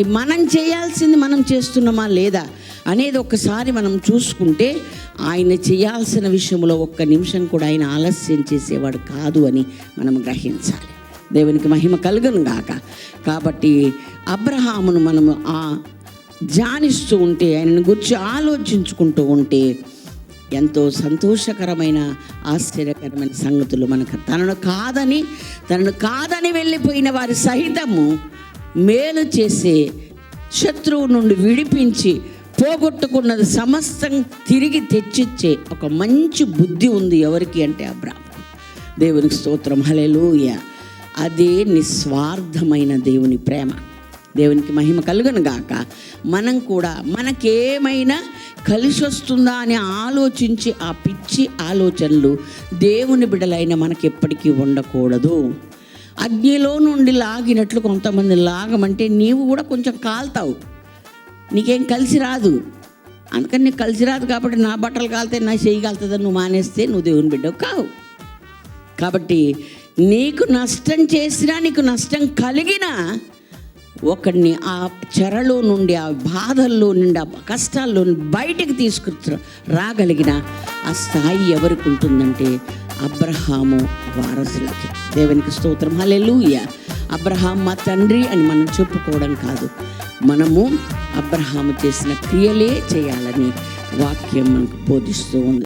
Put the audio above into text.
మనం చేయాల్సింది మనం చేస్తున్నామా లేదా అనేది ఒక్కసారి మనం చూసుకుంటే, ఆయన చేయాల్సిన విషయంలో ఒక్క నిమిషం కూడా ఆయన ఆలస్యం చేసేవాడు కాదు అని మనం గ్రహించాలి. దేవునికి మహిమ కలుగును గాక. కాబట్టి అబ్రహామును మనము ధ్యానిస్తూ ఉంటే, ఆయనను గురించి ఆలోచించుకుంటూ ఉంటే ఎంతో సంతోషకరమైన ఆశ్చర్యకరమైన సంగతులు మనకు తనను కాదని వెళ్ళిపోయిన వారి సహితము మేలు చేసే, శత్రువు నుండి విడిపించి పోగొట్టుకున్నది సమస్తం తిరిగి తెచ్చిచ్చే ఒక మంచి బుద్ధి ఉంది ఎవరికి అంటే అబ్రహాము. దేవునికి స్తోత్రం, హల్లెలూయా. అదే నిస్వార్థమైన దేవుని ప్రేమ. దేవునికి మహిమ కలుగును గాక. మనం కూడా మనకేమైనా కలిసి వస్తుందా అని ఆలోచించి ఆ పిచ్చి ఆలోచనలు దేవుని బిడ్డలైన మనకి ఎప్పటికీ ఉండకూడదు. అగ్నిలో నుండి లాగినట్లు కొంతమంది లాగమంటే నీవు కూడా కొంచెం కాలుతావు, నీకేం కలిసి రాదు. అందుకని నీకు కలిసి రాదు కాబట్టి నా బట్టలు కాలితే నా చెయ్యి కాలుతుందని నువ్వు మానేస్తే నువ్వు దేవుని బిడ్డవు కావు. కాబట్టి నీకు నష్టం చేసినా, నీకు నష్టం కలిగినా ఒకడిని ఆ చెరలో నుండి, ఆ బాధల్లో నుండి, ఆ కష్టాల్లో నుండి బయటికి రాగలిగిన ఆ స్థాయి ఎవరికి ఉంటుందంటే అబ్రహాము వారసులకి. దేవునికి స్తోత్రం, హల్లెలూయా. అబ్రహాం మా తండ్రి అని మనం చెప్పుకోవడం కాదు, మనము అబ్రహాము చేసిన క్రియలే చేయాలని వాక్యం మనకు బోధిస్తూ ఉంది.